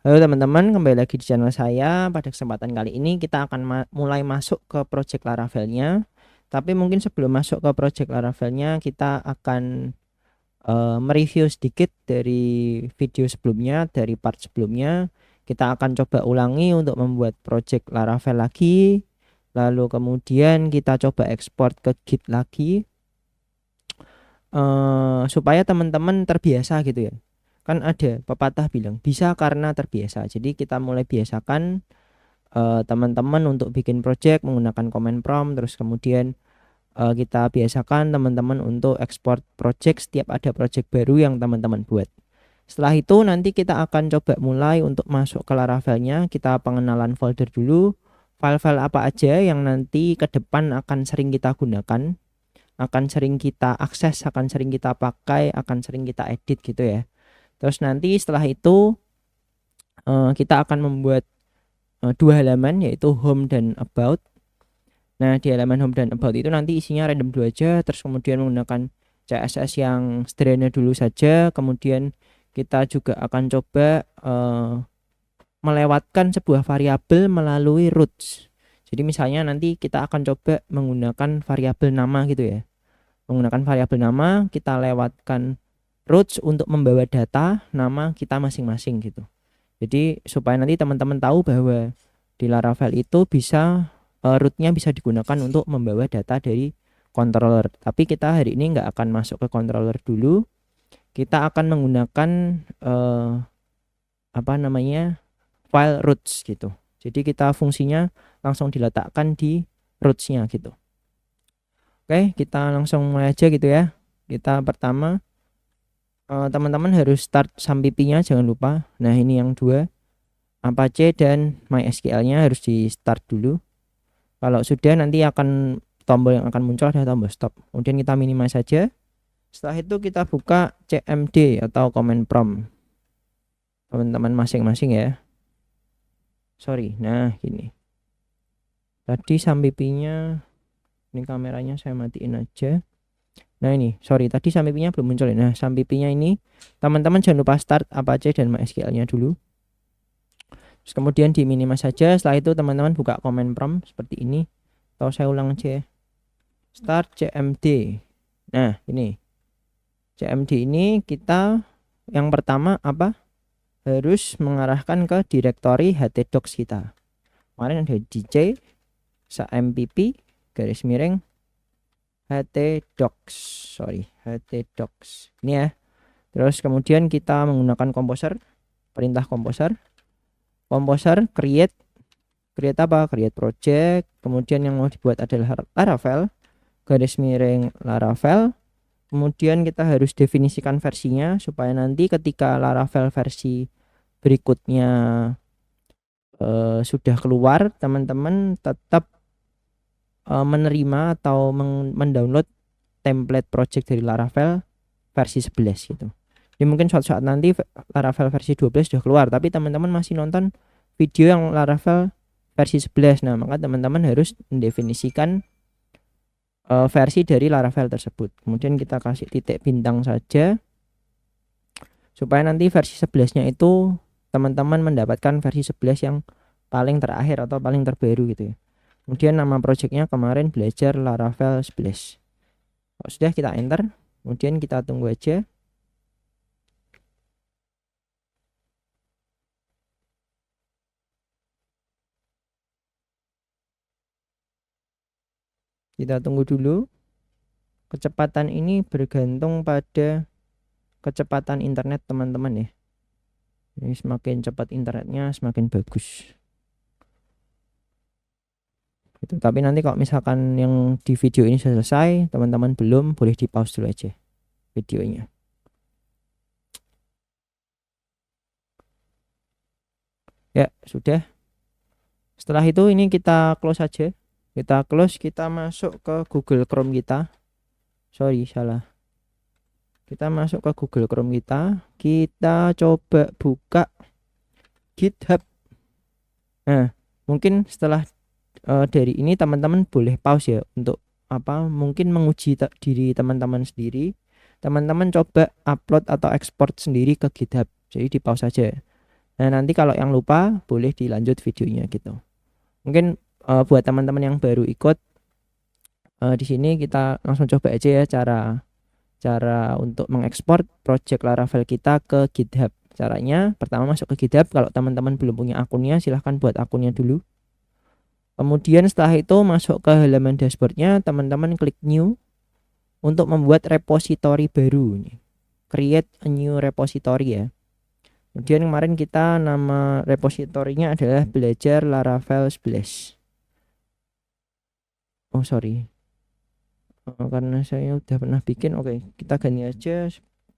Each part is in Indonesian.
Halo teman-teman, kembali lagi di channel saya. Pada kesempatan kali ini kita akan mulai masuk ke project Laravel-nya. Tapi mungkin sebelum masuk ke project Laravel-nya, kita akan mereview sedikit dari video sebelumnya, dari part sebelumnya. Kita akan coba ulangi untuk membuat project Laravel lagi. Lalu kemudian kita coba ekspor ke Git lagi, supaya teman-teman terbiasa gitu ya. Kan ada pepatah bilang bisa karena terbiasa. Jadi kita mulai biasakan teman-teman untuk bikin project menggunakan command prompt. Terus kemudian kita biasakan teman-teman untuk ekspor project setiap ada project baru yang teman-teman buat. Setelah itu nanti kita akan coba mulai untuk masuk ke Laravel-nya. Kita pengenalan folder dulu, file-file apa aja yang nanti ke depan akan sering kita gunakan, akan sering kita akses, akan sering kita pakai, akan sering kita edit gitu ya. Terus nanti setelah itu kita akan membuat dua halaman, yaitu home dan about. Nah, di halaman home dan about itu nanti isinya random dulu aja, terus kemudian menggunakan CSS yang sederhana dulu saja. Kemudian kita juga akan coba melewatkan sebuah variabel melalui roots. Jadi misalnya nanti kita akan coba menggunakan variabel nama gitu ya. Menggunakan variabel nama, kita lewatkan roots untuk membawa data nama kita masing-masing gitu. Jadi supaya nanti teman-teman tahu bahwa di Laravel itu bisa rootnya bisa digunakan untuk membawa data dari controller. Tapi kita hari ini nggak akan masuk ke controller dulu. Kita akan menggunakan file roots gitu. Jadi kita fungsinya langsung diletakkan di rootsnya gitu. Oke, kita langsung mulai aja gitu ya. Kita pertama teman-teman harus start sampipinya, jangan lupa. Nah, ini yang dua, Apache dan MySQL-nya harus di start dulu. Kalau sudah, nanti akan tombol yang akan muncul adalah tombol stop. Kemudian kita minimize saja. Setelah itu kita buka CMD atau command prompt teman-teman masing-masing ya. Sorry, nah gini. Tadi sampipinya, ini kameranya saya matiin aja. Nah ini, sorry, tadi sampipinya belum muncul ya. Nah, sampipinya ini teman-teman jangan lupa start Apache dan MySQL-nya dulu. Terus kemudian di minimize saja. Setelah itu teman-teman buka command prompt seperti ini. Atau saya ulang aja. Start CMD. Nah, ini. CMD ini kita yang pertama apa? Harus mengarahkan ke direktori htdocs kita. Kemarin ada dj sampp garis miring htdocs. Htdocs. Ini ya. Terus kemudian kita menggunakan composer, perintah composer create apa? Create project. Kemudian yang mau dibuat adalah Laravel, garis miring Laravel. Kemudian kita harus definisikan versinya supaya nanti ketika Laravel versi berikutnya sudah keluar, teman-teman tetap menerima atau mendownload template project dari Laravel versi 11 gitu. Jadi mungkin suatu saat nanti Laravel versi 12 sudah keluar, tapi teman-teman masih nonton video yang Laravel versi 11. Nah, maka teman-teman harus mendefinisikan versi dari Laravel tersebut. Kemudian kita kasih titik bintang saja supaya nanti versi 11-nya itu teman-teman mendapatkan versi 11 yang paling terakhir atau paling terbaru gitu ya. Kemudian nama projectnya kemarin belajar Laravel 11. Kalau sudah, kita enter. Kemudian kita tunggu aja. Kita tunggu dulu. Kecepatan ini bergantung pada kecepatan internet teman-teman ya. Jadi semakin cepat internetnya semakin bagus. Itu. Tapi nanti kalau misalkan yang di video ini sudah selesai, teman-teman belum, boleh di pause dulu aja videonya. Ya, sudah. Setelah itu ini kita close aja. Kita close, kita masuk ke Google Chrome kita. Sorry, salah. Kita masuk ke Google Chrome kita. Kita coba buka GitHub. Nah, mungkin setelah dari ini teman-teman boleh pause ya untuk apa? Mungkin menguji diri teman-teman sendiri. Teman-teman coba upload atau ekspor sendiri ke GitHub. Jadi di pause saja. Nah, nanti kalau yang lupa boleh dilanjut videonya gitu. Mungkin buat teman-teman yang baru ikut di sini kita langsung coba aja ya cara untuk mengekspor project Laravel kita ke GitHub. Caranya pertama masuk ke GitHub. Kalau teman-teman belum punya akunnya, silahkan buat akunnya dulu. Kemudian setelah itu masuk ke halaman dashboardnya, teman-teman klik new untuk membuat repository baru. Create a new repository ya. Kemudian kemarin kita nama repositorinya adalah belajar Laravel 11. Oh sorry, karena saya udah pernah bikin. Oke, kita ganti aja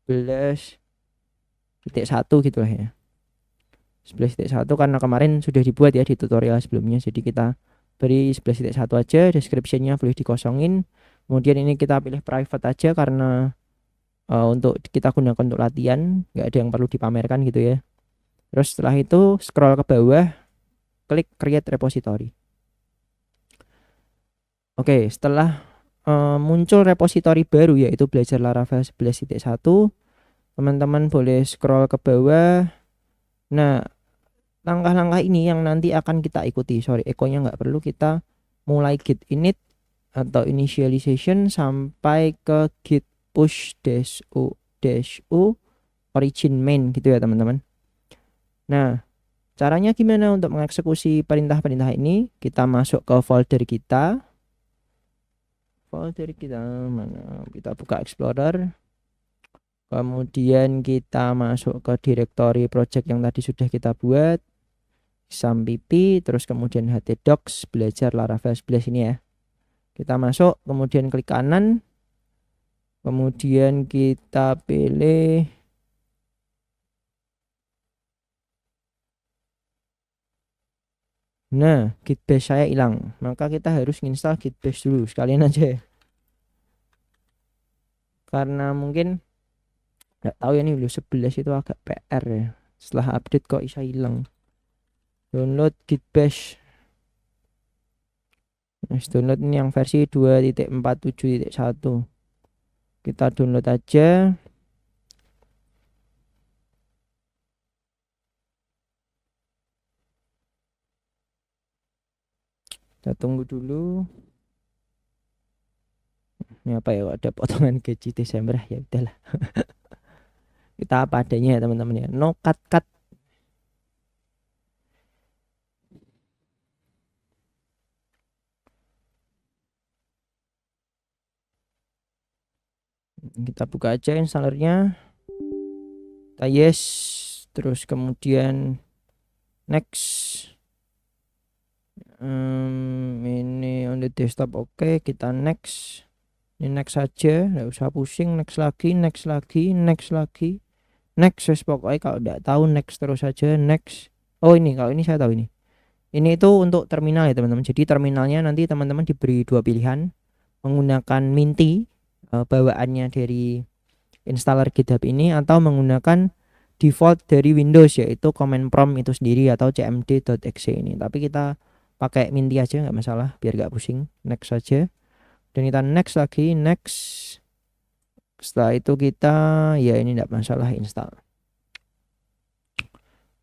11.1 gitu lah ya. 11.1 karena kemarin sudah dibuat ya di tutorial sebelumnya, jadi kita beri 11.1 aja. Descriptionnya boleh dikosongin. Kemudian ini kita pilih private aja karena untuk kita gunakan untuk latihan, nggak ada yang perlu dipamerkan gitu ya. Terus setelah itu scroll ke bawah, klik create repository. Oke, setelah muncul repository baru yaitu belajar Laravel 11.1, teman-teman boleh scroll ke bawah. Nah, langkah-langkah ini yang nanti akan kita ikuti. Sorry, echonya nggak perlu. Kita mulai git init atau initialization sampai ke git push -u origin main gitu ya teman-teman. Nah, caranya gimana untuk mengeksekusi perintah-perintah ini? Kita masuk ke folder kita. Folder kita mana? Kita buka Explorer. Kemudian kita masuk ke directory project yang tadi sudah kita buat. Sampp, terus kemudian htdocs belajar Laravel 11 ini ya. Kita masuk, kemudian klik kanan. Kemudian kita pilih nah, git bash saya hilang, maka kita harus install git bash dulu sekalian aja ya. Karena mungkin nggak tahu ya nih Windows 11 itu agak PR ya. Setelah update kok bisa hilang. Download git bash. Nah, download ini yang versi 2.47.1. Kita download aja. Kita tunggu dulu. Ini apa ya, ada potongan gaji Desember ya udahlah. Kita apa adanya ya teman-teman ya, no cut. Kita buka aja installernya, kita yes, terus kemudian next. Ini on the desktop, oke, kita next. Ini next saja, nggak usah pusing. Next lagi next pokoknya kalau nggak tahu next terus saja next. Oh ini, kalau ini saya tahu ini itu untuk terminal ya teman-teman. Jadi terminalnya nanti teman-teman diberi dua pilihan, menggunakan Minty bawaannya dari installer GitHub ini, atau menggunakan default dari Windows yaitu command prompt itu sendiri atau cmd.exe ini. Tapi kita pakai Minty aja nggak masalah biar nggak pusing. Next saja, dan kita next lagi, next. Setelah itu kita ya ini nggak masalah install.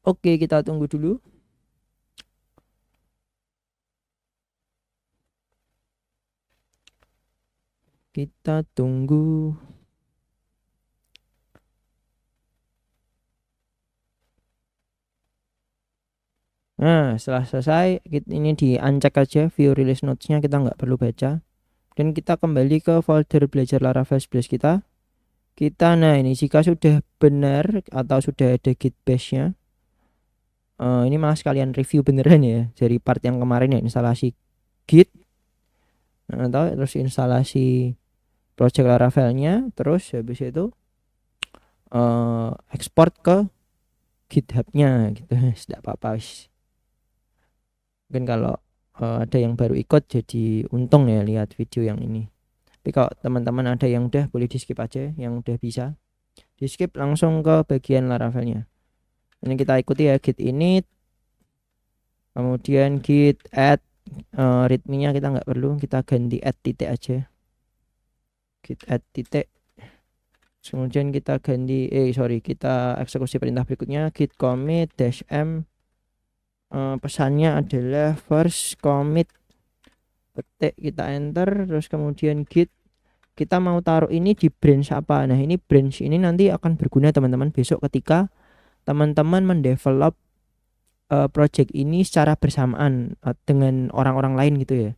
Oke, kita tunggu dulu. Kita tunggu. Nah, setelah selesai, ini di uncheck aja view release notes-nya, kita nggak perlu baca. Dan kita kembali ke folder belajar Laravel 11 kita. Nah ini jika sudah benar atau sudah ada git bash-nya, ini malah sekalian review beneran ya dari part yang kemarin ya, instalasi git, atau terus instalasi project Laravelnya, terus habis itu ekspor ke GitHub-nya gitu. Tidak apa-apa wis. Mungkin kalau ada yang baru ikut jadi untung ya lihat video yang ini. Tapi kalau teman-teman ada yang udah, boleh di skip aja. Yang udah bisa di skip langsung ke bagian Laravelnya. Ini kita ikuti ya, git init, kemudian git add, readme-nya kita nggak perlu, kita ganti add titik aja, git add titik. Kemudian kita ganti kita eksekusi perintah berikutnya git commit -m. Pesannya adalah first commit, petik, kita enter, terus kemudian git, kita mau taruh ini di branch apa. Nah ini branch ini nanti akan berguna teman-teman besok ketika teman-teman mendevelop project ini secara bersamaan dengan orang-orang lain gitu ya.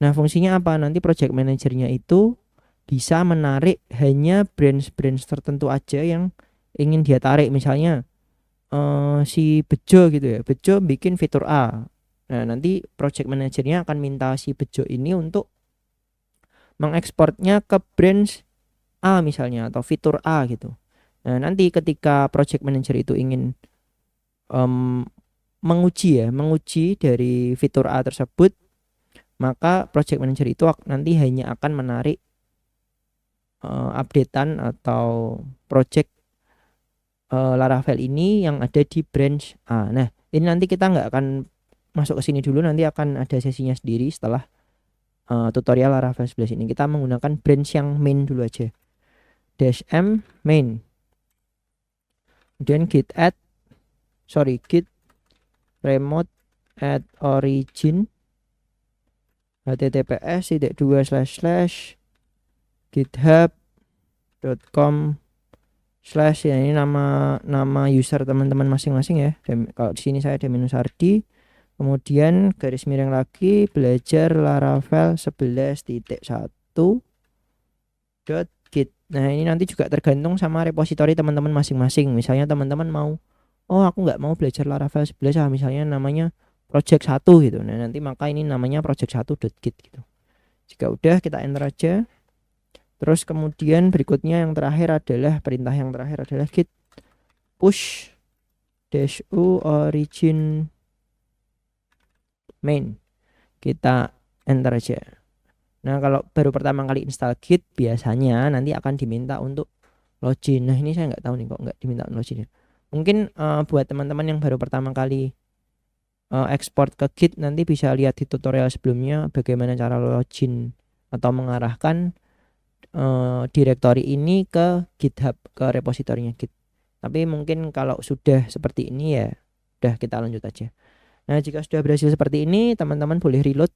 Nah fungsinya apa, nanti project manajernya itu bisa menarik hanya branch-branch tertentu aja yang ingin dia tarik. Misalnya si Bejo gitu ya, Bejo bikin fitur A. Nah nanti project manajernya akan minta si Bejo ini untuk mengekspornya ke branch A misalnya, atau fitur A gitu. Nah nanti ketika project manager itu ingin menguji dari fitur A tersebut, maka project manager itu nanti hanya akan menarik updatean atau project Laravel ini yang ada di branch A. Nah ini nanti kita nggak akan masuk ke sini dulu, nanti akan ada sesinya sendiri setelah tutorial Laravel 11 ini. Kita menggunakan branch yang main dulu aja, -m main, kemudian git remote add origin https://github.com/ ya, ini nama user teman-teman masing-masing ya. Kalau di sini saya Deminus Ardi, kemudian garis miring lagi belajar Laravel 11.1.git. Nah ini nanti juga tergantung sama repositori teman-teman masing-masing. Misalnya teman-teman mau, aku nggak mau belajar Laravel 11 misalnya namanya project 1 gitu. Nah nanti maka ini namanya project 1.git gitu. Jika udah, kita enter aja. Terus kemudian berikutnya yang terakhir adalah git push -u origin main. Kita enter aja. Nah kalau baru pertama kali install git biasanya nanti akan diminta untuk login. Nah ini saya nggak tahu nih kok nggak diminta login. Mungkin buat teman-teman yang baru pertama kali ekspor ke git, nanti bisa lihat di tutorial sebelumnya bagaimana cara login atau mengarahkan direktori ini ke GitHub, ke repositorinya Git. Tapi mungkin kalau sudah seperti ini ya udah, kita lanjut aja. Nah jika sudah berhasil seperti ini, teman-teman boleh reload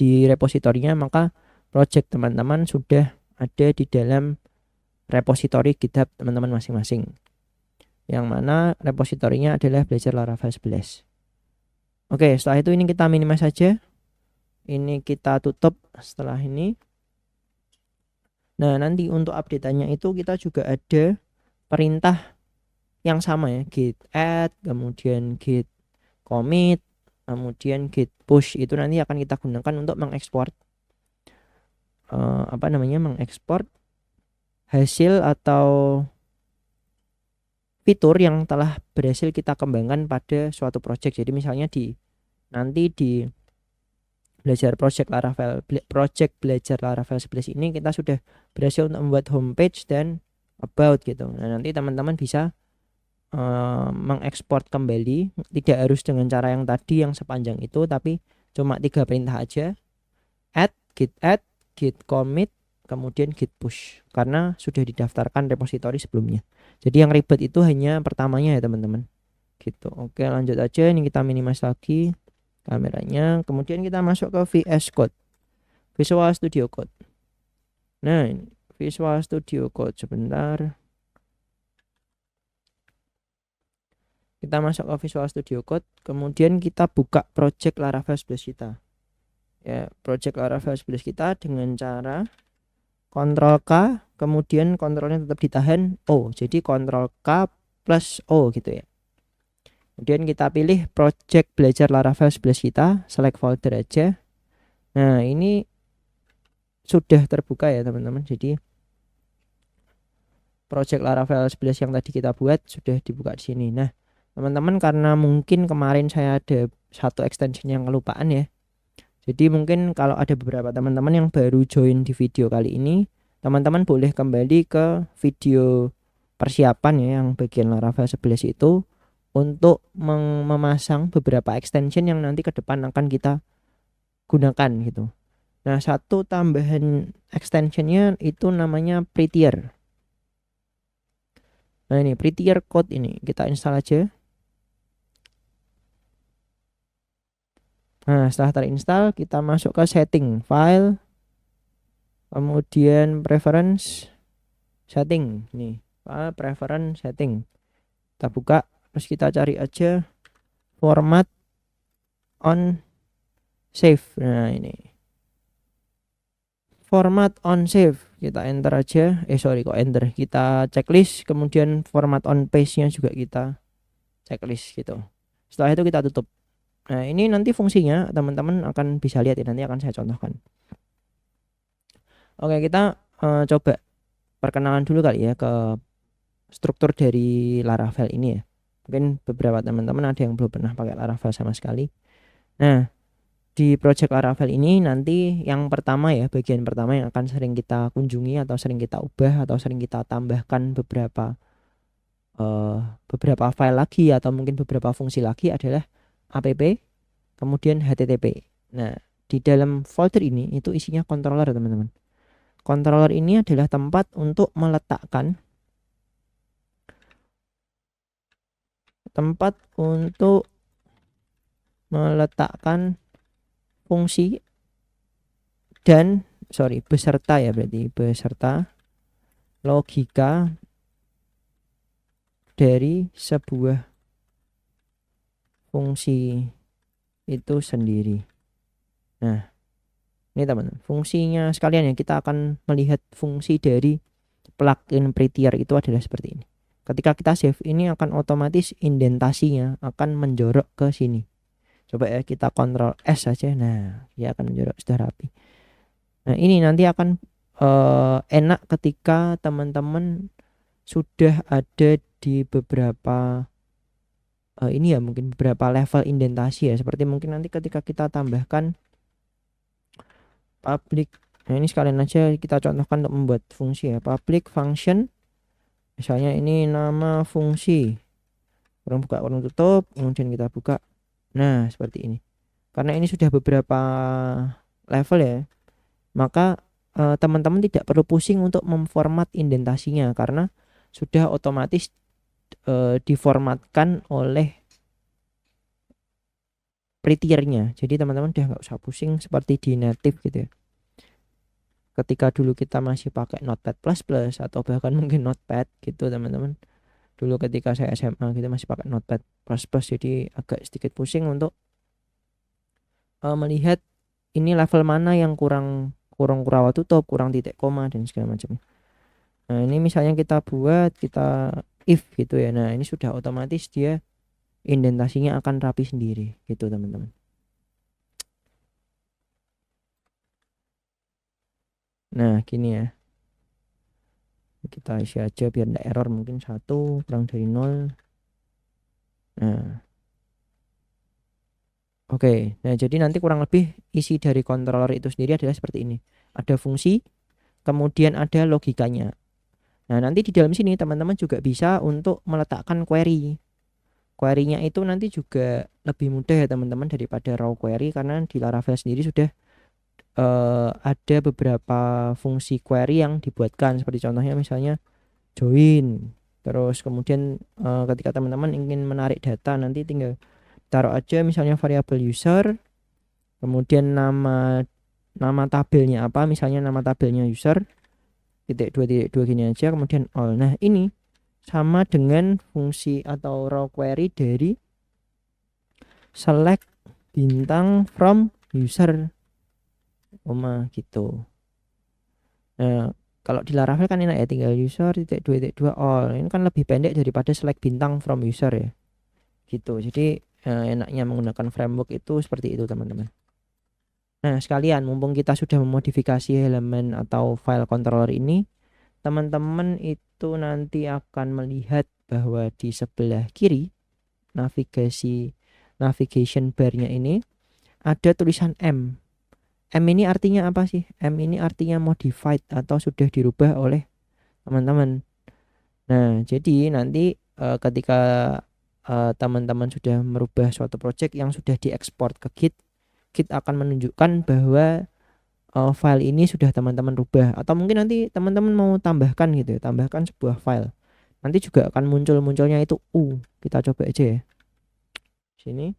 di repositorinya, maka project teman-teman sudah ada di dalam repositori GitHub teman-teman masing-masing, yang mana repositorinya adalah belajar Laravel 11. Oke, setelah itu ini kita minimize saja, ini kita tutup setelah ini. Nah nanti untuk update-nya itu kita juga ada perintah yang sama ya, git add, kemudian git commit, kemudian git push. Itu nanti akan kita gunakan untuk mengekspor mengekspor hasil atau fitur yang telah berhasil kita kembangkan pada suatu project. Jadi misalnya nanti di belajar project belajar Laravel 11 ini kita sudah berhasil untuk membuat homepage dan about gitu. Nah nanti teman-teman bisa mengekspor kembali, tidak harus dengan cara yang tadi yang sepanjang itu, tapi cuma 3 perintah aja, add, git commit, kemudian git push, karena sudah didaftarkan repositori sebelumnya. Jadi yang ribet itu hanya pertamanya ya teman-teman gitu. Oke lanjut aja, ini kita minimize lagi kameranya, kemudian kita masuk ke VS Code, Visual Studio Code. Nah ini Visual Studio Code, sebentar, kita masuk ke Visual Studio Code, kemudian kita buka project Laravel 11 kita ya, project Laravel 11 kita dengan cara Ctrl K, kemudian kontrolnya tetap ditahan O, jadi Ctrl K plus O gitu ya. Kemudian kita pilih project belajar Laravel 11 kita, select folder aja. Nah ini sudah terbuka ya teman-teman, jadi project Laravel 11 yang tadi kita buat sudah dibuka di sini. Nah teman-teman, karena mungkin kemarin saya ada satu extension yang kelupaan ya, jadi mungkin kalau ada beberapa teman-teman yang baru join di video kali ini, teman-teman boleh kembali ke video persiapan ya, yang bagian Laravel 11 itu, untuk memasang beberapa extension yang nanti ke depan akan kita gunakan gitu. Nah, satu tambahan extensionnya itu namanya Prettier. Nah, ini Prettier Code ini kita install aja. Nah, setelah terinstall kita masuk ke setting, file, kemudian preference, setting. Nih, file, preference, setting. Kita buka, terus kita cari aja format on save. Nah, ini format on save, kita enter aja. Sorry, kok enter, kita checklist, kemudian format on paste nya juga kita checklist gitu. Setelah itu kita tutup. Nah, ini nanti fungsinya teman-teman akan bisa lihat ya, nanti akan saya contohkan. Oke, kita coba perkenalan dulu kali ya ke struktur dari Laravel ini ya. Mungkin beberapa teman-teman ada yang belum pernah pakai Laravel sama sekali. Nah, di project Laravel ini nanti yang pertama ya, bagian pertama yang akan sering kita kunjungi atau sering kita ubah atau sering kita tambahkan beberapa file lagi atau mungkin beberapa fungsi lagi adalah app, kemudian http. Nah, di dalam folder ini itu isinya controller teman-teman. Controller ini adalah tempat untuk meletakkan fungsi dan beserta ya, berarti beserta logika dari sebuah fungsi itu sendiri. Nah, ini teman-teman, fungsinya sekalian ya, kita akan melihat fungsi dari plugin Prettier itu adalah seperti ini. Ketika kita save, ini akan otomatis indentasinya akan menjorok ke sini. Coba ya, kita Ctrl S saja. Nah, dia akan menjorok, sudah rapi. Nah, ini nanti akan enak ketika teman-teman sudah ada di beberapa ini ya, mungkin beberapa level indentasi ya, seperti mungkin nanti ketika kita tambahkan public. Nah, ini sekalian aja kita contohkan untuk membuat fungsi ya, public function. Misalnya ini nama fungsi, kurang buka, kurang tutup, kemudian kita buka. Nah, seperti ini. Karena ini sudah beberapa level ya, maka teman-teman tidak perlu pusing untuk memformat indentasinya karena sudah otomatis diformatkan oleh Prettiernya. Jadi teman-teman udah nggak usah pusing seperti di native gitu ya. Ketika dulu kita masih pakai Notepad++ atau bahkan mungkin Notepad gitu teman-teman. Dulu ketika saya SMA gitu masih pakai Notepad++, jadi agak sedikit pusing untuk melihat ini level mana yang kurang kurawat tutup, kurang titik koma dan segala macam. Nah, ini misalnya kita buat, kita if gitu ya. Nah, ini sudah otomatis dia indentasinya akan rapi sendiri gitu teman-teman. Nah, gini ya, kita isi aja biar enggak error, mungkin 1 kurang dari 0. Nah, oke. Nah, jadi nanti kurang lebih isi dari controller itu sendiri adalah seperti ini. Ada fungsi, kemudian ada logikanya. Nah, nanti di dalam sini teman-teman juga bisa untuk meletakkan query. Query-nya itu nanti juga lebih mudah ya teman-teman daripada raw query, karena di Laravel sendiri sudah ada beberapa fungsi query yang dibuatkan, seperti contohnya misalnya join. Terus kemudian ketika teman-teman ingin menarik data, nanti tinggal taruh aja misalnya variabel user, kemudian nama tabelnya apa, misalnya nama tabelnya user titik dua gini aja, kemudian all. Nah, ini sama dengan fungsi atau raw query dari select bintang from user gitu. Nah, kalau di Laravel kan enak ya, tinggal user titik dua all. Ini kan lebih pendek daripada select bintang from user ya gitu. Jadi enaknya menggunakan framework itu seperti itu teman-teman. Nah, sekalian mumpung kita sudah memodifikasi elemen atau file controller ini, teman-teman itu nanti akan melihat bahwa di sebelah kiri navigation bar-nya ini ada tulisan M. M ini artinya apa sih? M ini artinya modified atau sudah dirubah oleh teman-teman. Nah, jadi nanti ketika teman-teman sudah merubah suatu project yang sudah diekspor ke Git, Git akan menunjukkan bahwa file ini sudah teman-teman rubah, atau mungkin nanti teman-teman mau tambahkan gitu ya, tambahkan sebuah file, nanti juga akan munculnya itu kita coba aja ya sini.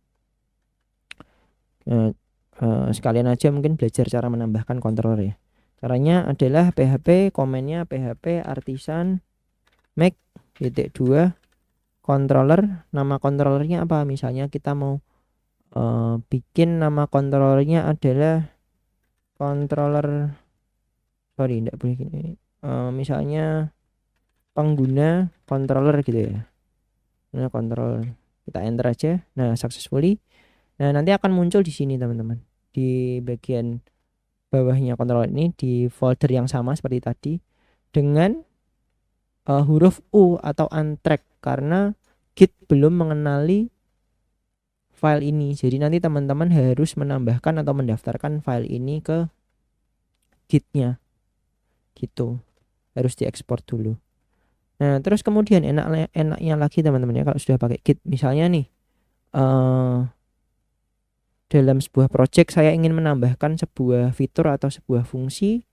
Sekalian aja mungkin belajar cara menambahkan controller ya. Caranya adalah php komennya php artisan make -2 controller. Nama controllernya apa, misalnya kita mau bikin nama controllernya adalah controller, sorry enggak boleh gini, misalnya pengguna controller gitu ya. Nah control, kita enter aja. Nah successfully. Nah nanti akan muncul di sini teman-teman, di bagian bawahnya controller ini, di folder yang sama seperti tadi dengan huruf U atau untrack, karena Git belum mengenali file ini. Jadi nanti teman-teman harus menambahkan atau mendaftarkan file ini ke Gitnya gitu, harus diekspor dulu. Nah terus kemudian enaknya lagi teman-teman ya, kalau sudah pakai Git, misalnya nih dalam sebuah project saya ingin menambahkan sebuah fitur atau sebuah fungsi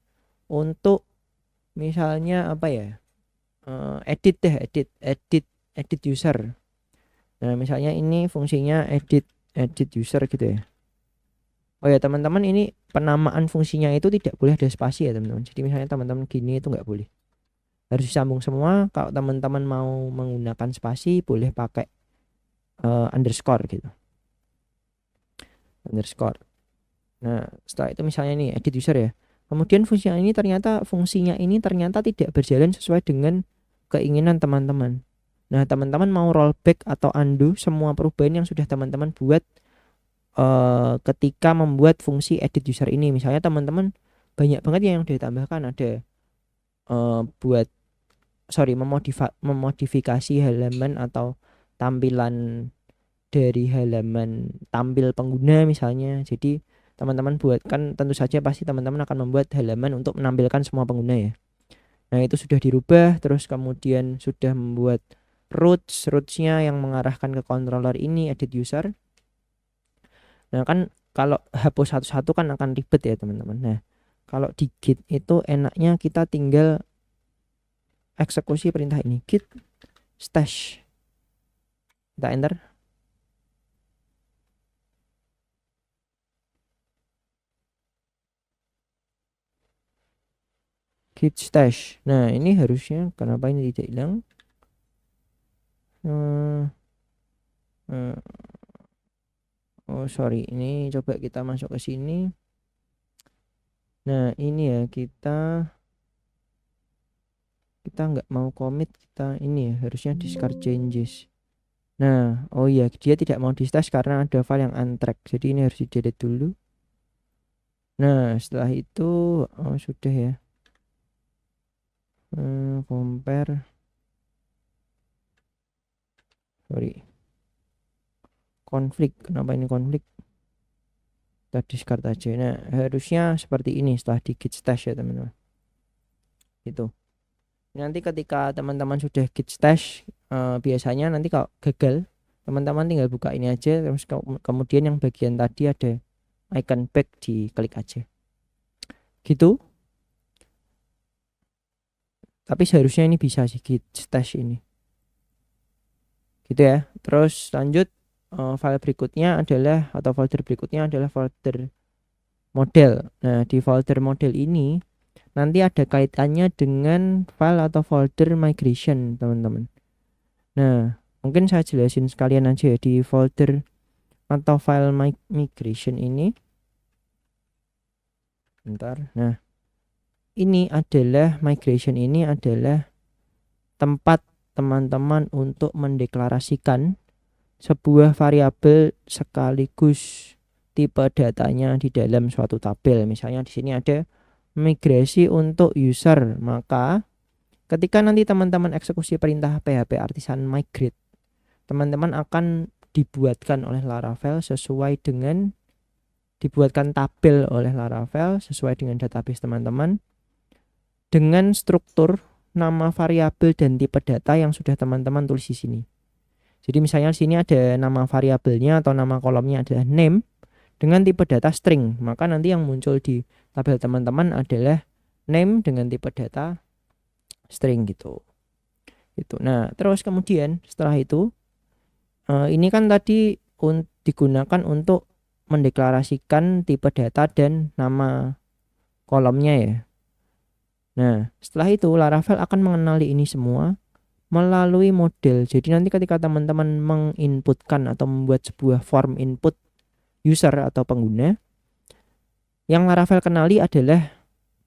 untuk misalnya apa ya, edit user. Nah misalnya ini fungsinya edit user gitu ya. Oh ya teman-teman, ini penamaan fungsinya itu tidak boleh ada spasi ya teman-teman. Jadi misalnya teman-teman gini itu nggak boleh, harus disambung semua. Kalau teman-teman mau menggunakan spasi boleh pakai underscore gitu, underscore. Nah setelah itu misalnya nih edit user ya, kemudian fungsinya ini ternyata tidak berjalan sesuai dengan keinginan teman-teman. Nah teman-teman mau rollback atau undo semua perubahan yang sudah teman-teman buat ketika membuat fungsi edit user ini. Misalnya teman-teman banyak banget yang udah ditambahkan, ada memodifikasi halaman atau tampilan dari halaman tampil pengguna misalnya. Jadi teman-teman buat, kan tentu saja pasti teman-teman akan membuat halaman untuk menampilkan semua pengguna ya. Nah itu sudah dirubah, terus kemudian sudah membuat rootsnya yang mengarahkan ke controller ini edit user. Nah kan kalau hapus satu-satu kan akan ribet ya teman-teman. Nah kalau di Git itu enaknya kita tinggal eksekusi perintah ini, git stash, kita enter. Git stash. Nah ini harusnya, kenapa ini tidak hilang? Oh sorry, ini coba kita masuk ke sini. Nah ini ya, kita nggak mau commit, kita ini ya harusnya discard changes. Nah oh iya, dia tidak mau di stash karena ada file yang untrack, jadi ini harus di delete dulu. Nah setelah itu sudah ya, compare, sorry, konflik, kenapa ini konflik, kita discard aja. Nah harusnya seperti ini setelah di git stash ya teman-teman. Itu nanti ketika teman-teman sudah git stash, biasanya nanti kalau gagal teman-teman tinggal buka ini aja, terus kemudian yang bagian tadi ada icon back, diklik aja gitu. Tapi seharusnya ini bisa sih git stash ini gitu ya. Terus lanjut, file berikutnya adalah, atau folder berikutnya adalah folder model. Nah di folder model ini nanti ada kaitannya dengan file atau folder migration teman-teman. Nah mungkin saya jelasin sekalian aja ya, di folder atau file migration ini bentar. Nah ini adalah migration, ini adalah tempat teman-teman untuk mendeklarasikan sebuah variabel sekaligus tipe datanya di dalam suatu tabel. Misalnya di sini ada migrasi untuk user, maka ketika nanti teman-teman eksekusi perintah php artisan migrate, teman-teman akan dibuatkan oleh Laravel sesuai dengan, dibuatkan tabel oleh Laravel sesuai dengan database teman-teman dengan struktur nama variabel dan tipe data yang sudah teman-teman tulis di sini. Jadi misalnya di sini ada nama variabelnya atau nama kolomnya adalah name, dengan tipe data string, maka nanti yang muncul di tabel teman-teman adalah name dengan tipe data string gitu. Nah, terus kemudian setelah itu ini kan tadi digunakan untuk mendeklarasikan tipe data dan nama kolomnya ya. Nah, setelah itu Laravel akan mengenali ini semua melalui model. Jadi nanti ketika teman-teman menginputkan atau membuat sebuah form input user atau pengguna, yang Laravel kenali adalah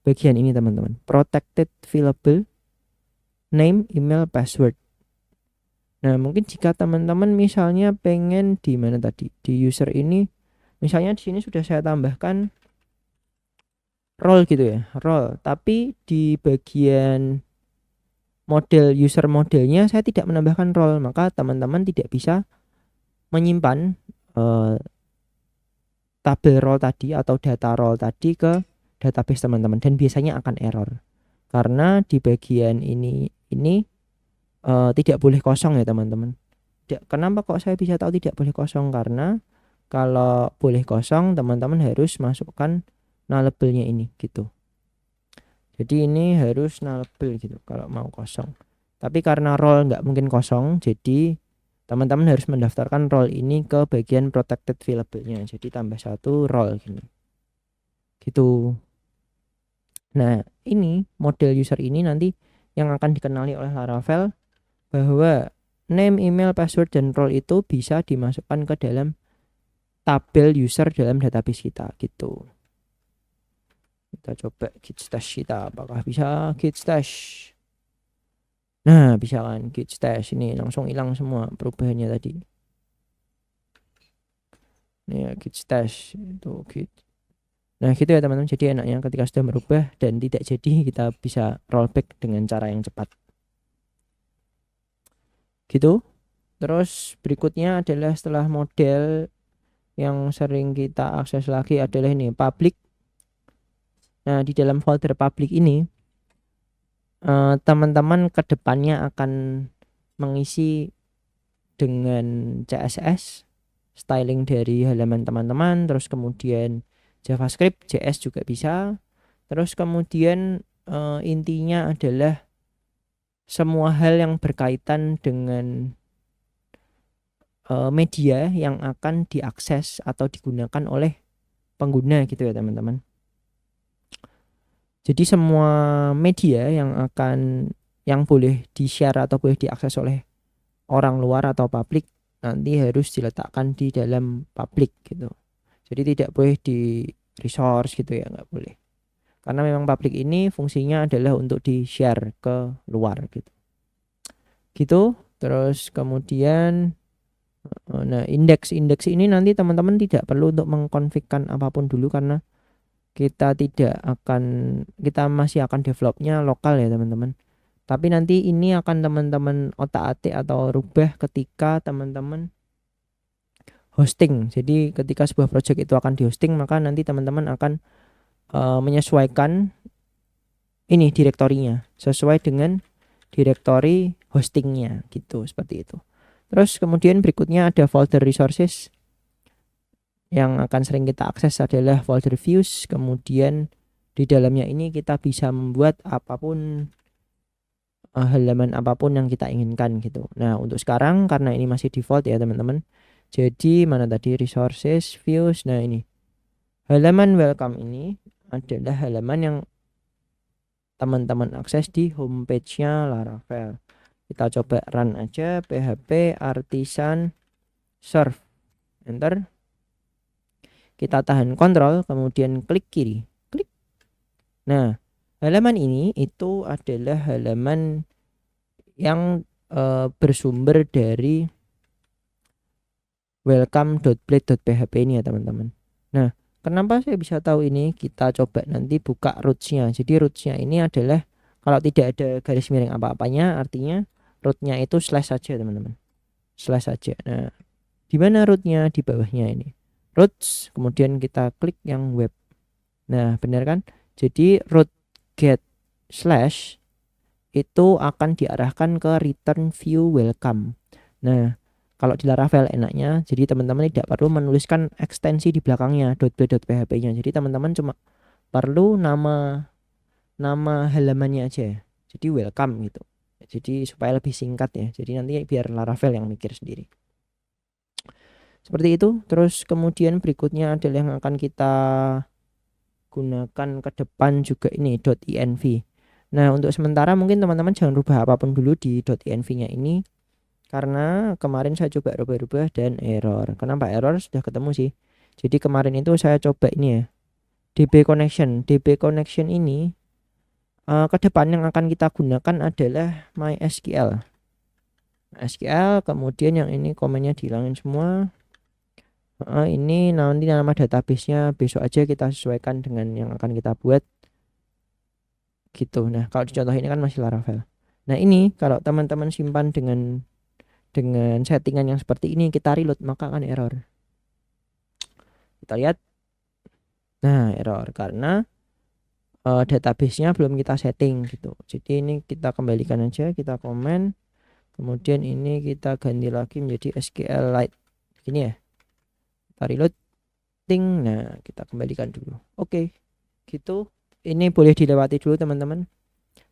bagian ini teman-teman, protected fillable name, email, password. Nah, mungkin jika teman-teman misalnya pengen di mana tadi di user ini, misalnya di sini sudah saya tambahkan role gitu ya, role, tapi di bagian model user modelnya saya tidak menambahkan role, maka teman-teman tidak bisa menyimpan tabel role tadi atau data role tadi ke database teman-teman, dan biasanya akan error karena di bagian ini tidak boleh kosong ya teman-teman. Kenapa kok saya bisa tahu tidak boleh kosong? Karena kalau boleh kosong teman-teman harus masukkan nullable-nya ini gitu. Jadi ini harus nullable gitu kalau mau kosong. Tapi karena role nggak mungkin kosong, jadi teman-teman harus mendaftarkan role ini ke bagian protected fillable-nya. Jadi tambah satu role gini. Gitu. Nah, ini model user ini nanti yang akan dikenali oleh Laravel bahwa name, email, password, dan role itu bisa dimasukkan ke dalam tabel user dalam database kita gitu. Kita coba git stash kita, apakah bisa git stash. Nah, bisa kan git stash, ini langsung hilang semua perubahannya tadi. Ini ya git stash itu git. Nah gitu ya teman-teman, jadi enaknya ketika sudah merubah dan tidak jadi, kita bisa rollback dengan cara yang cepat gitu. Terus berikutnya adalah setelah model yang sering kita akses lagi adalah ini public. Nah di dalam folder public ini teman-teman kedepannya akan mengisi dengan CSS styling dari halaman teman-teman, terus kemudian JavaScript, JS juga bisa. Terus kemudian intinya adalah semua hal yang berkaitan dengan media yang akan diakses atau digunakan oleh pengguna gitu ya teman-teman. Jadi semua media yang boleh di-share atau boleh diakses oleh orang luar atau publik nanti harus diletakkan di dalam public gitu. Jadi tidak boleh di resource gitu ya, nggak boleh. Karena memang public ini fungsinya adalah untuk di-share ke luar gitu. Gitu. Terus kemudian nah indeks ini nanti teman-teman tidak perlu untuk mengkonfigkan apapun dulu, karena kita masih akan developnya lokal ya teman-teman. Tapi nanti ini akan teman-teman otak-atik atau rubah ketika teman-teman hosting. Jadi ketika sebuah project itu akan dihosting, maka nanti teman-teman akan menyesuaikan ini direktorinya sesuai dengan direktori hostingnya gitu, seperti itu. Terus kemudian berikutnya ada folder resources. Yang akan sering kita akses adalah folder views. Kemudian di dalamnya ini kita bisa membuat apapun, halaman apapun yang kita inginkan gitu. Nah untuk sekarang karena ini masih default ya teman-teman, jadi mana tadi resources, views. Nah ini halaman welcome ini adalah halaman yang teman-teman akses di homepage-nya Laravel. Kita coba run aja, php artisan serve, enter. Kita tahan kontrol, kemudian klik kiri, klik. Nah halaman ini itu adalah halaman yang bersumber dari welcome.blade.php ini ya teman-teman. Nah kenapa saya bisa tahu ini? Kita coba nanti buka roots-nya. Jadi roots-nya ini adalah kalau tidak ada garis miring apa-apanya, artinya root-nya itu slash saja teman-teman, slash saja. Nah di mana root-nya? Di bawahnya ini roots, kemudian kita klik yang web. Nah benar kan? Jadi root get slash itu akan diarahkan ke return view welcome. Nah kalau di Laravel enaknya jadi teman-teman tidak perlu menuliskan ekstensi di belakangnya .b.php-nya. Jadi teman-teman cuma perlu nama halamannya aja. Jadi welcome gitu. Jadi supaya lebih singkat ya. Jadi nanti biar Laravel yang mikir sendiri. Seperti itu. Terus kemudian berikutnya adalah yang akan kita gunakan ke depan juga ini .env. Nah, untuk sementara mungkin teman-teman jangan rubah apapun dulu di .env-nya ini karena kemarin saya coba rubah-rubah dan error. Kenapa error? Sudah ketemu sih. Jadi kemarin itu saya coba ini ya, DB connection. DB connection ini ke depan yang akan kita gunakan adalah MySQL. SQL, kemudian yang ini komennya dihilangin semua. Ini nanti nama database-nya besok aja kita sesuaikan dengan yang akan kita buat. Gitu. Nah, kalau di contoh ini kan masih Laravel. Nah, ini kalau teman-teman simpan dengan settingan yang seperti ini, kita reload maka akan error. Kita lihat. Nah, error karena database-nya belum kita setting gitu. Jadi ini kita kembalikan aja, kita komen. Kemudian ini kita ganti lagi menjadi SQLite. Gini ya. Kita reload. Ting. Nah, kita kembalikan dulu. Oke. Gitu. Ini boleh dilewati dulu teman-teman.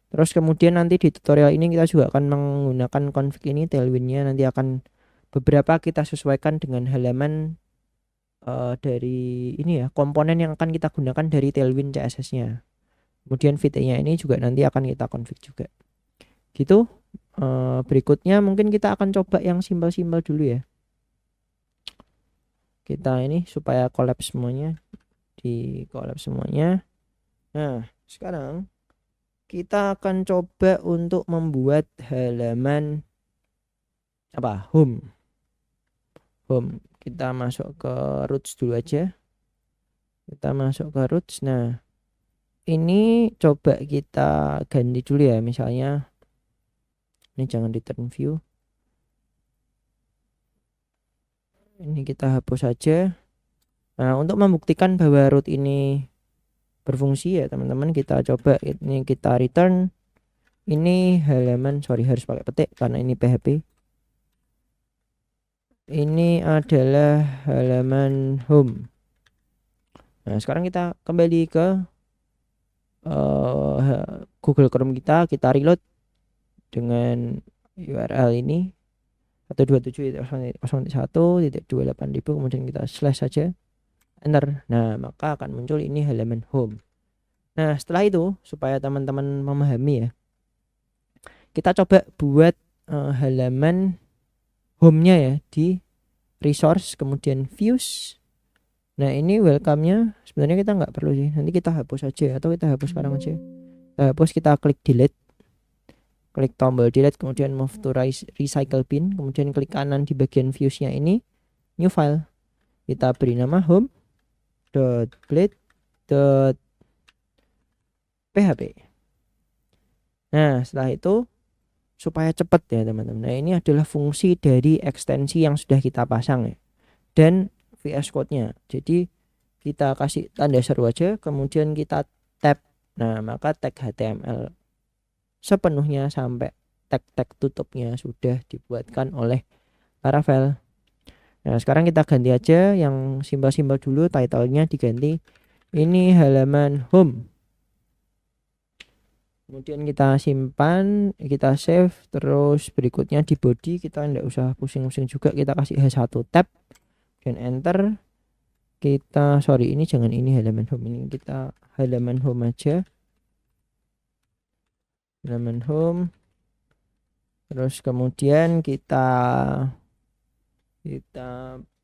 Terus kemudian nanti di tutorial ini kita juga akan menggunakan config ini, tailwind-nya nanti akan beberapa kita sesuaikan dengan halaman dari ini ya, komponen yang akan kita gunakan dari tailwind CSS-nya. Kemudian VT-nya ini juga nanti akan kita config juga. Gitu. Berikutnya mungkin kita akan coba yang simpel-simpel dulu ya. Kita ini supaya collapse semuanya, di collapse semuanya. Nah, sekarang kita akan coba untuk membuat halaman apa? Home. Kita masuk ke roots dulu aja. Kita masuk ke roots. Nah, ini coba kita ganti dulu ya. Misalnya ini jangan return view. Ini kita hapus saja. Nah, untuk membuktikan bahwa root ini berfungsi ya teman-teman, kita coba ini kita return ini halaman, sorry harus pakai petik karena ini PHP. Ini adalah halaman home. Nah, sekarang kita kembali ke Google Chrome kita reload dengan URL ini 127.0.1.28.000, kemudian kita slash saja, enter. Nah, maka akan muncul ini halaman home. Nah, setelah itu supaya teman-teman memahami ya, kita coba buat halaman home-nya ya di resource, kemudian views. Nah, ini welcome-nya sebenarnya kita nggak perlu sih, nanti kita hapus aja atau kita hapus sekarang aja. Kita hapus, kita klik delete, klik tombol delete, kemudian move to recycle bin, kemudian klik kanan di bagian views-nya ini, new file. Kita beri nama home.blade.php. Nah, setelah itu supaya cepat ya teman-teman. Nah, ini adalah fungsi dari ekstensi yang sudah kita pasang ya, dan VS Code-nya. Jadi kita kasih tanda seru aja, kemudian kita tab. Nah, maka tag HTML sepenuhnya sampai tag tutupnya sudah dibuatkan oleh Laravel. Nah, sekarang kita ganti aja yang simbol-simbol dulu, title-nya diganti ini halaman home. Kemudian kita simpan, kita save, terus berikutnya di body kita tidak usah pusing-pusing juga, kita kasih H1 tab dan enter. Kita ini jangan ini halaman home, ini kita halaman home aja, halaman home. Terus kemudian kita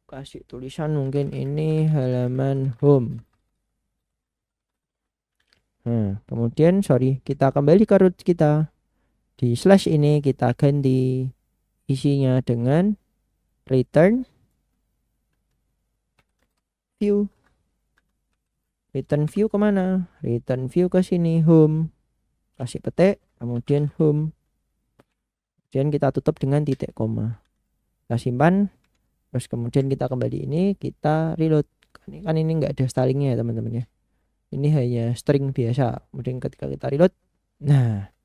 kasih tulisan mungkin ini halaman home. Nah, kemudian kita kembali ke root kita, di slash ini kita ganti isinya dengan return view. Return view kemana? Return view ke sini, home, kasih petik, kemudian home, kemudian kita tutup dengan titik koma, kita simpan. Terus kemudian kita kembali ini, kita reload. Kan ini enggak ada stylingnya ya teman-teman ya, ini hanya string biasa. Kemudian ketika kita reload, nah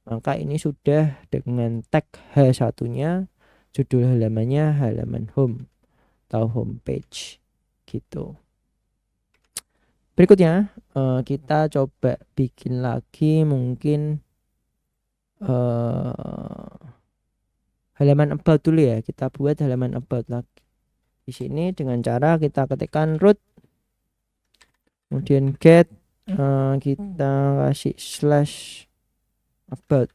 maka ini sudah dengan tag H1 nya judul halamannya halaman home atau homepage gitu. Berikutnya kita coba bikin lagi mungkin halaman about dulu ya. Kita buat halaman about lagi di sini dengan cara kita ketikkan root, kemudian get, kita kasih slash about.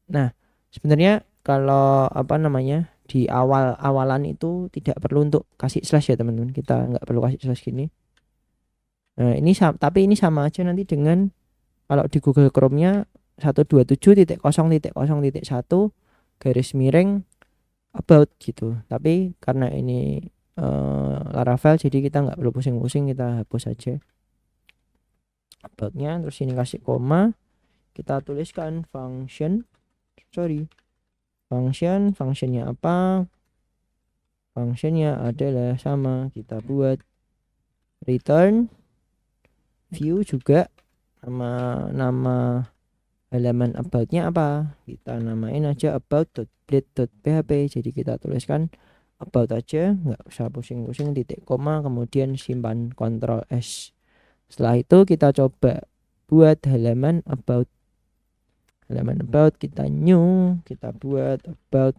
Nah, sebenarnya kalau apa namanya di awalan itu tidak perlu untuk kasih slash ya teman-teman. Kita nggak perlu kasih slash gini. Nah, ini tapi ini sama aja nanti dengan kalau di Google Chrome-nya 127.0.0.1 garis miring about gitu. Tapi karena ini Laravel jadi kita nggak perlu pusing-pusing, kita hapus aja about-nya. Terus ini kasih koma, kita tuliskan functionnya apa? Functionnya adalah sama, kita buat return view juga, nama halaman about-nya apa, kita namain aja about.blade.php. jadi kita tuliskan about aja, nggak usah pusing-pusing, titik koma, kemudian simpan Ctrl S. Setelah itu kita coba buat halaman about. Kita new, kita buat about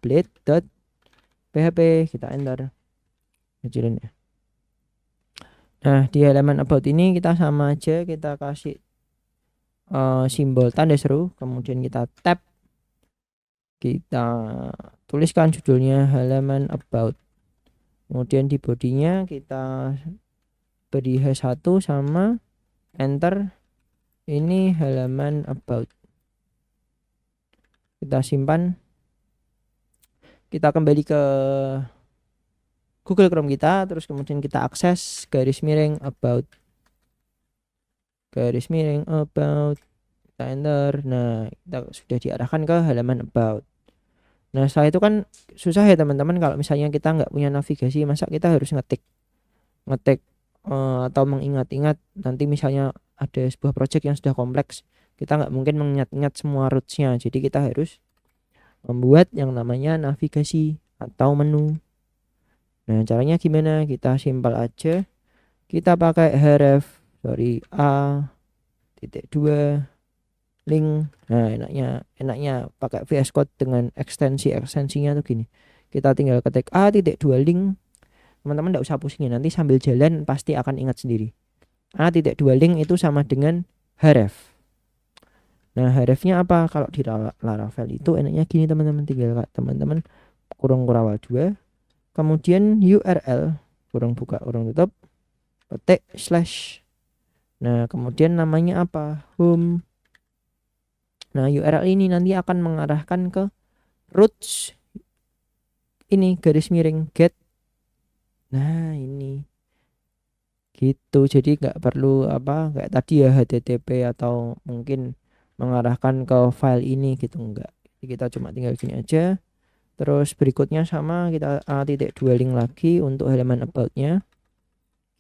blade.php, kita enter, kecilin ya. Nah, di halaman about ini kita sama aja, kita kasih simbol tanda seru, kemudian kita tab, kita tuliskan judulnya halaman about, kemudian di bodinya kita beri h1 sama enter, ini halaman about. Kita simpan, kita kembali ke Google Chrome kita, terus kemudian kita akses garis miring about, kita enter. Nah, kita sudah diarahkan ke halaman about. Nah, setelah itu kan susah ya teman-teman, kalau misalnya kita nggak punya navigasi, masa kita harus ngetik atau mengingat-ingat. Nanti misalnya ada sebuah project yang sudah kompleks, kita nggak mungkin mengingat-ingat semua roots-nya, jadi kita harus membuat yang namanya navigasi atau menu. Nah, caranya gimana? Kita simpel aja, kita pakai href a.2 link. Nah, enaknya pakai VS Code dengan ekstensinya tuh gini, kita tinggal ketik a.2 link. Teman-teman enggak usah pusingin, nanti sambil jalan pasti akan ingat sendiri. a.2 link itu sama dengan href. Nah, hrefnya apa? Kalau di Laravel itu enaknya gini teman-teman, tinggal teman-teman kurung kurawal 2, kemudian URL kurung buka kurung tutup, petik slash. Nah, kemudian namanya apa? Home. Nah, URL ini nanti akan mengarahkan ke roots ini garis miring get. Nah, ini gitu, jadi nggak perlu apa kayak tadi ya HTTP atau mungkin mengarahkan ke file ini gitu, enggak. Jadi kita cuma tinggal gini aja. Terus berikutnya sama, kita a.2 link lagi untuk halaman about-nya.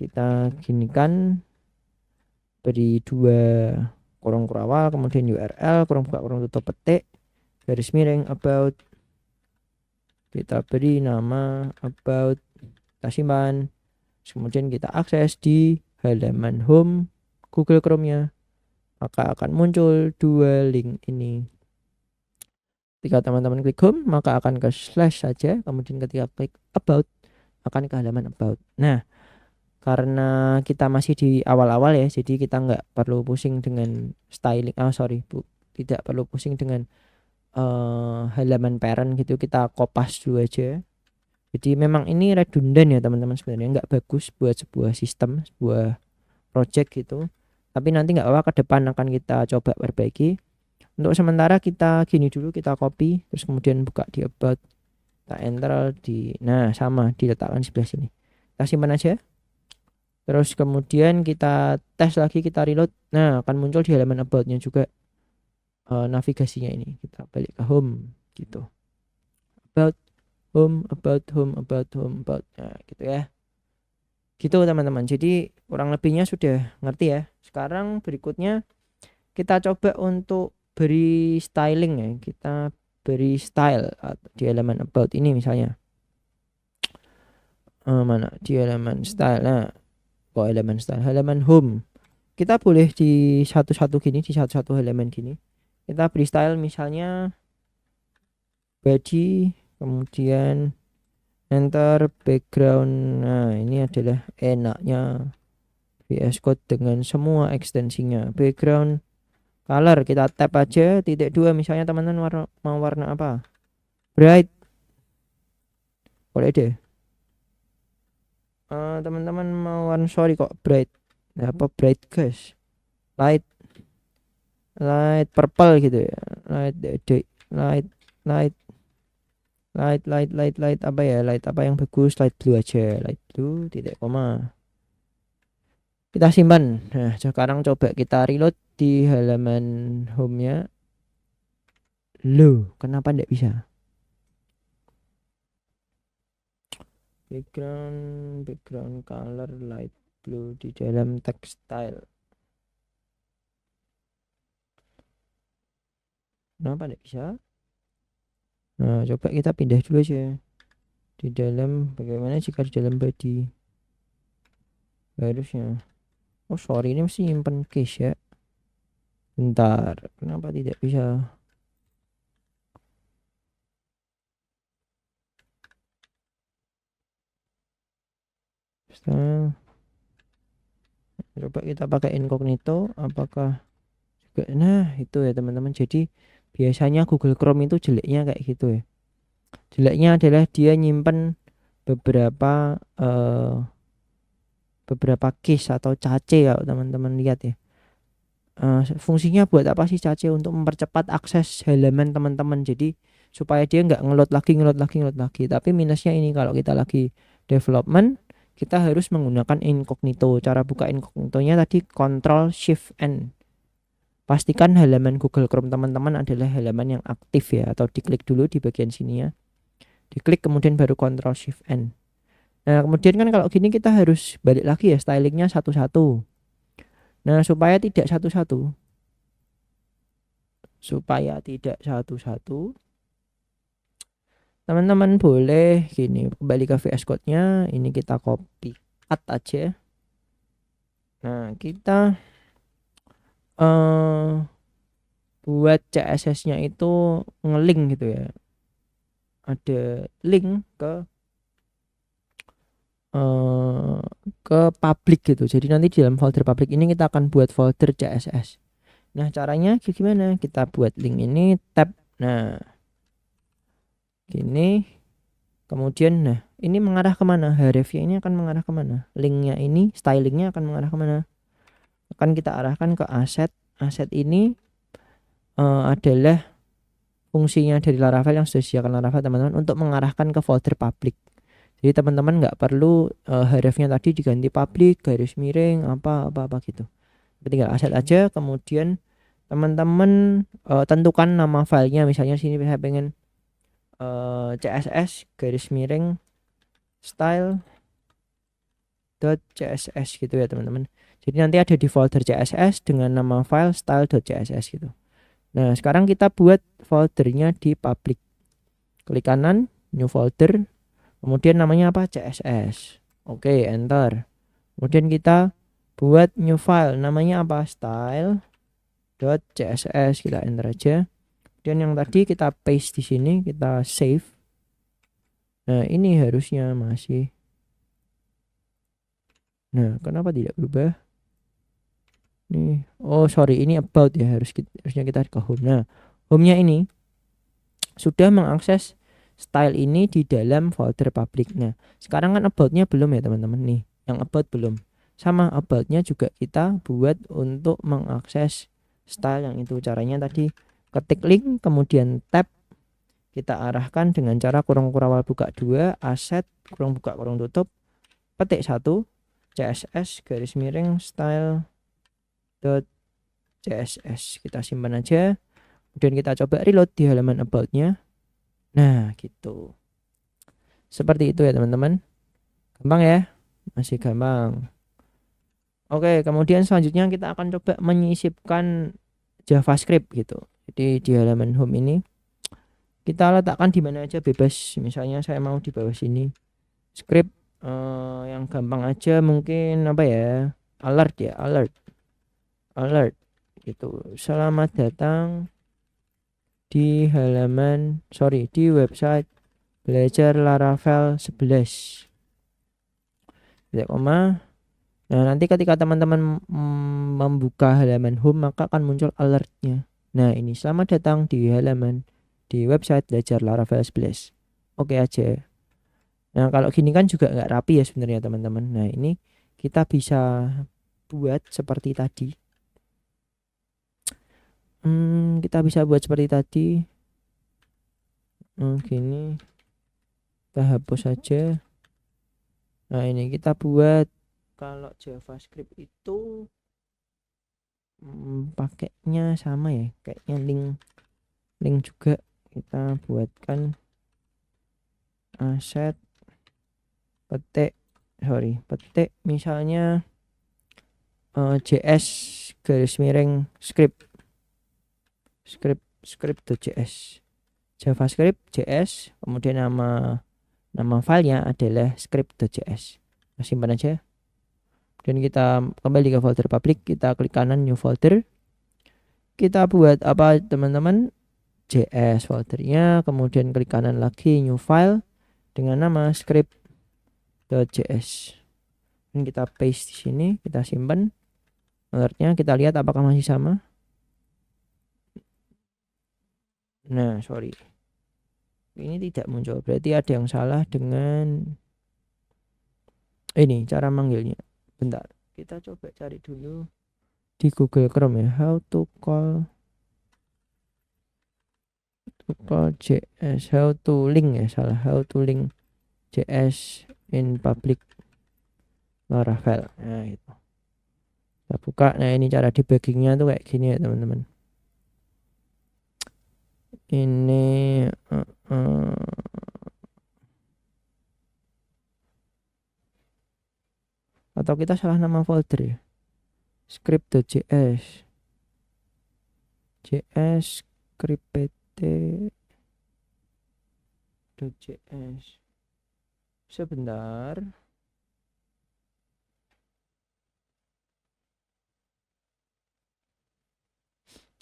Kita ginikan, beri 2 kurung kurawal, kemudian URL kurung buka kurung tutup petik garis miring about. Kita beri nama about, kita simpan. Kemudian kita akses di halaman home Google Chrome-nya, maka akan muncul 2 link ini. Ketika teman-teman klik home, maka akan ke slash saja, kemudian ketika klik about akan ke halaman about. Nah, karena kita masih di awal-awal ya, jadi kita nggak perlu pusing dengan styling. Tidak perlu pusing dengan halaman parent gitu, kita kopas dulu aja. Jadi memang ini redundant ya teman-teman, sebenarnya nggak bagus buat sebuah sistem, sebuah project gitu. Tapi nanti nggak apa-apa, ke depan akan kita coba perbaiki. Untuk sementara kita gini dulu, kita copy, terus kemudian buka di about, kita enter di, nah sama diletakkan sebelah sini. Kita simpan aja. Terus kemudian kita tes lagi, kita reload. Nah, akan muncul di halaman about-nya juga navigasinya ini. Kita balik ke home gitu. About home. Nah, gitu ya. Gitu teman-teman. Jadi kurang lebihnya sudah ngerti ya. Sekarang berikutnya kita coba untuk beri styling ya, kita beri style di elemen about ini misalnya. Mana di elemen style, nah kok elemen style, elemen home, kita boleh di satu-satu gini, di satu-satu elemen gini kita beri style misalnya body, kemudian enter background. Nah ini adalah enaknya VS Code dengan semua ekstensinya. Background color kita tap aja .2 misalnya teman-teman mau warna apa, bright, boleh deh. Teman-teman mau warna, sorry kok bright, nah, apa bright guys, light purple gitu ya, light light light light apa ya, light apa yang bagus, light blue aja, light blue titik koma, kita simpan. Nah sekarang coba kita reload di halaman home-nya. Loh kenapa enggak bisa? Background color light blue di dalam textile, kenapa enggak bisa? Nah coba kita pindah dulu aja di dalam, bagaimana jika di dalam body, harusnya, oh sorry ini mesti nyimpen case ya, bentar kenapa tidak bisa? Style. Coba kita pakai incognito, apakah juga, nah itu ya teman-teman. Jadi biasanya Google Chrome itu jeleknya kayak gitu ya, jeleknya adalah dia nyimpen beberapa case atau cache. Kalau teman-teman lihat ya, fungsinya buat apa sih cache? Untuk mempercepat akses halaman teman-teman, jadi supaya dia nggak ngeload lagi. Tapi minusnya ini, kalau kita lagi development kita harus menggunakan incognito. Cara buka incognitonya tadi Ctrl Shift N. Pastikan halaman Google Chrome teman-teman adalah halaman yang aktif ya, atau diklik dulu di bagian sini ya, diklik kemudian baru Ctrl Shift N. Nah kemudian kan kalau gini kita harus balik lagi ya, stylingnya satu-satu. Nah supaya tidak satu-satu, teman-teman boleh gini, kembali ke VS Code nya, ini kita copy cut aja. Nah kita buat CSS nya itu ngelink gitu ya, ada link ke public gitu. Jadi nanti di dalam folder public ini kita akan buat folder CSS. Nah caranya gimana? Kita buat link ini, tab, nah gini, kemudian nah ini mengarah kemana, href-nya ini akan mengarah kemana, linknya ini, stylingnya akan mengarah kemana, akan kita arahkan ke aset ini adalah fungsinya dari Laravel yang sudah disediakan Laravel teman-teman, untuk mengarahkan ke folder public. Jadi teman-teman nggak perlu href-nya tadi diganti public, garis miring, apa gitu. Tinggal aset aja, kemudian teman-teman tentukan nama filenya. Misalnya sini saya pengen CSS garis miring style.css gitu ya teman-teman. Jadi nanti ada di folder CSS dengan nama file style.css gitu. Nah sekarang kita buat foldernya di public, klik kanan new folder, kemudian namanya apa, CSS. Oke, enter. Kemudian kita buat new file, namanya apa, style.css, kita enter aja. Dan yang tadi kita paste di sini, kita save. Nah ini harusnya masih, nah kenapa tidak berubah nih? Oh sorry, ini about ya, harusnya kita ke home. Nah home-nya ini sudah mengakses style ini di dalam folder public. Nah sekarang kan about-nya belum ya teman-teman, nih yang about belum. Sama about-nya juga kita buat untuk mengakses style yang itu. Caranya tadi ketik link, kemudian tab, kita arahkan dengan cara kurung kurawal buka 2, aset kurung buka kurung tutup, petik 1, CSS garis miring style.css, kita simpan aja. Kemudian kita coba reload di halaman about-nya. Nah gitu, seperti itu ya teman-teman. Gampang ya, masih gampang. Oke, kemudian selanjutnya kita akan coba menyisipkan JavaScript gitu. Jadi di halaman home ini kita letakkan di mana aja bebas. Misalnya saya mau di bawah sini. Script yang gampang aja mungkin apa ya? Alert ya, alert gitu. Selamat datang di di website belajar Laravel 11. Titik koma. Nah, nanti ketika teman-teman membuka halaman home maka akan muncul alertnya. Nah, ini selamat datang di website belajar Laravel 11. Oke aja. Nah, kalau gini kan juga nggak rapi ya sebenarnya teman-teman. Nah, ini kita bisa buat seperti tadi. Kita bisa buat seperti tadi. Gini. Kita hapus saja. Nah, ini kita buat kalau JavaScript itu pakainya sama ya, kayaknya link juga. Kita buatkan aset petik misalnya JS script.js JavaScript JS, kemudian nama filenya adalah script.js. Simpan aja. Dan kita kembali ke folder public, kita klik kanan new folder. Kita buat apa teman-teman? JS foldernya, kemudian klik kanan lagi new file dengan nama script.js. Dan kita paste di sini, kita simpan. Alertnya kita lihat apakah masih sama. Nah, sorry. Ini tidak muncul, berarti ada yang salah dengan ini cara manggilnya. Bentar, kita coba cari dulu di Google Chrome ya, how to call JS, how to link JS in public Laravel. Nah, itu. Kita buka. Nah, ini cara debuggingnya tuh kayak gini ya teman-teman. Ini atau kita salah nama folder ya, script.js script.js. Sebentar,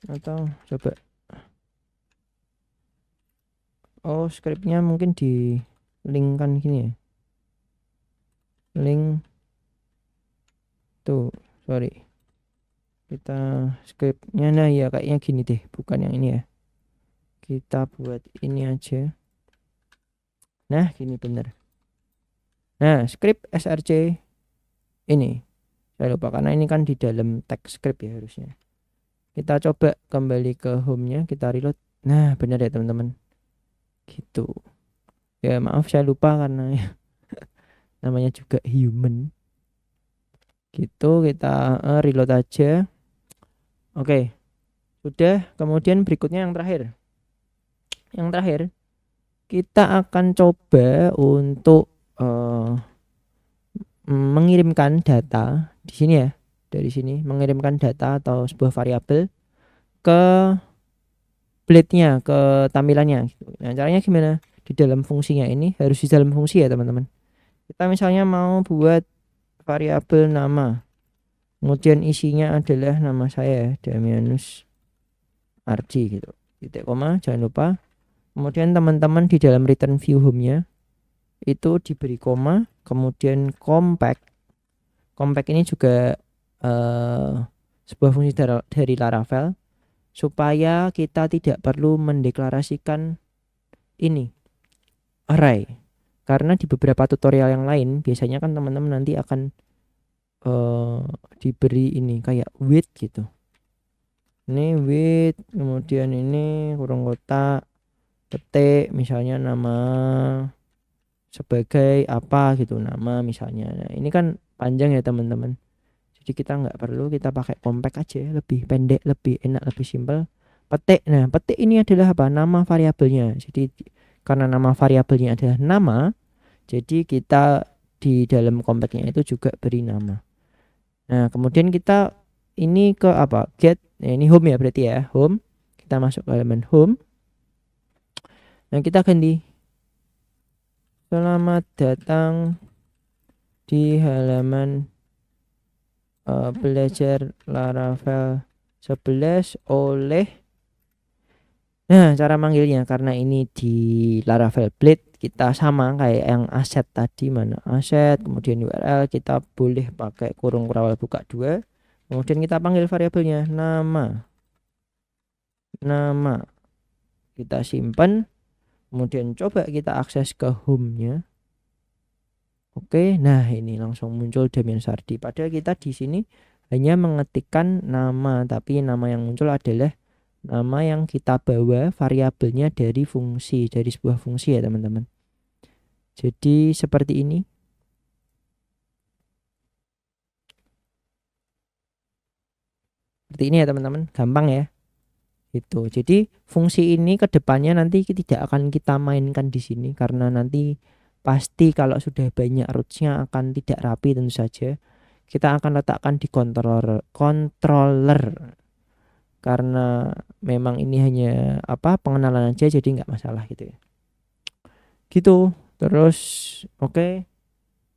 atau coba scriptnya mungkin di link kan gini ya, link tuh, sorry, kita scriptnya nah ya kayaknya gini deh, bukan yang ini ya. Kita buat ini aja. Nah, gini bener. Nah, script src ini saya lupa karena ini kan di dalam teks script ya harusnya. Kita coba kembali ke home-nya, kita reload. Nah, benar ya teman-teman. Gitu. Ya, maaf saya lupa karena namanya juga human. Gitu, kita reload aja. Oke. Sudah, kemudian berikutnya yang terakhir. Yang terakhir, kita akan coba untuk mengirimkan data di sini ya. Dari sini mengirimkan data atau sebuah variabel ke blade-nya, ke tampilannya gitu. Nah, caranya gimana? Di dalam fungsinya ini harus di dalam fungsi ya, teman-teman. Kita misalnya mau buat variabel nama. Kemudian isinya adalah nama saya, Damianus Arji gitu. Titik koma, jangan lupa. Kemudian teman-teman di dalam return view home-nya itu diberi koma, kemudian compact. Compact ini juga sebuah fungsi dari Laravel supaya kita tidak perlu mendeklarasikan ini array. Karena di beberapa tutorial yang lain biasanya kan teman-teman nanti akan diberi ini kayak width gitu. Ini width, kemudian ini kurung kotak, petik misalnya nama sebagai apa gitu, nama misalnya. Nah, ini kan panjang ya teman-teman. Jadi kita nggak perlu, kita pakai compact aja, lebih pendek, lebih enak, lebih simpel. Petik. Nah, petik ini adalah apa? Nama variabelnya. Jadi karena nama variabelnya adalah nama, jadi kita di dalam compactnya itu juga beri nama. Nah, kemudian kita ini ke apa? Get. Nah, ini home ya berarti ya, home. kita masuk ke halaman home. Nah, kita ganti selamat datang di halaman belajar Laravel 11 oleh. Nah, cara manggilnya karena ini di Laravel Blade kita sama kayak yang aset tadi, mana aset kemudian URL, kita boleh pakai kurung kurawal buka 2, kemudian kita panggil variabelnya nama. Kita simpan, kemudian coba kita akses ke home-nya. Oke, nah ini langsung muncul Damian Sardi. Padahal kita di sini hanya mengetikkan nama, tapi nama yang muncul adalah nama yang kita bawa variabelnya dari sebuah fungsi ya teman-teman. Jadi seperti ini. Seperti ini ya teman-teman, gampang ya. Itu. Jadi fungsi ini kedepannya nanti tidak akan kita mainkan di sini karena nanti pasti kalau sudah banyak rootsnya akan tidak rapi tentu saja. Kita akan letakkan di controller karena memang ini hanya pengenalan aja, jadi nggak masalah gitu ya. Gitu. Terus oke.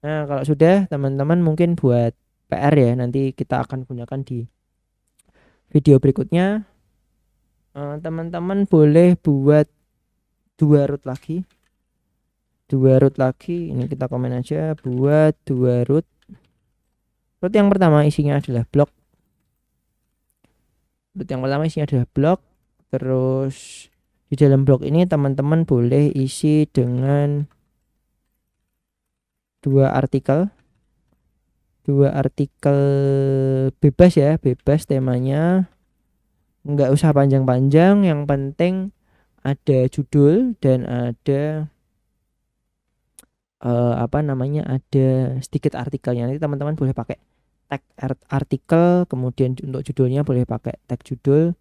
Nah, kalau sudah teman-teman mungkin buat PR ya, nanti kita akan gunakan di video berikutnya. Teman-teman boleh buat 2 root lagi. Ini kita komen aja, buat 2 root. Root yang pertama isinya adalah blok. Terus di dalam blok ini teman-teman boleh isi dengan 2 artikel bebas ya, bebas temanya, nggak usah panjang-panjang, yang penting ada judul dan ada ada sedikit artikelnya. Nanti teman-teman boleh pakai tag artikel, kemudian untuk judulnya boleh pakai tag judul.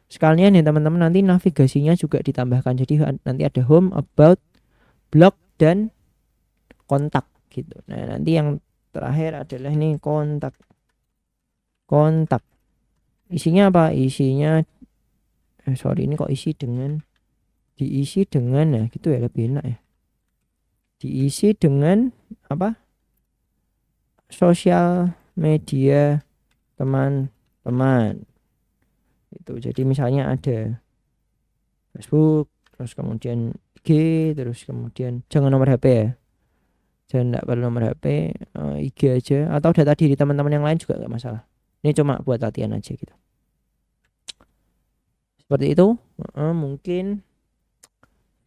Sekalian ya teman-teman, nanti navigasinya juga ditambahkan, jadi nanti ada home, about, blog, dan kontak gitu. Nah, nanti yang terakhir adalah ini kontak. Isinya apa? Isinya ini kok diisi dengan ya gitu ya, lebih enak ya. Diisi dengan sosial media teman-teman. Itu. Jadi misalnya ada Facebook, terus kemudian IG, terus kemudian jangan nomor HP ya. Enggak perlu nomor HP, IG aja atau data diri teman-teman yang lain juga nggak masalah. Ini cuma buat latihan aja gitu. Seperti itu. Mungkin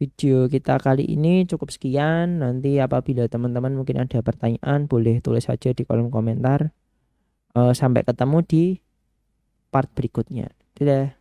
video kita kali ini cukup sekian. Nanti apabila teman-teman mungkin ada pertanyaan boleh tulis saja di kolom komentar. Sampai ketemu di part berikutnya. Dadah.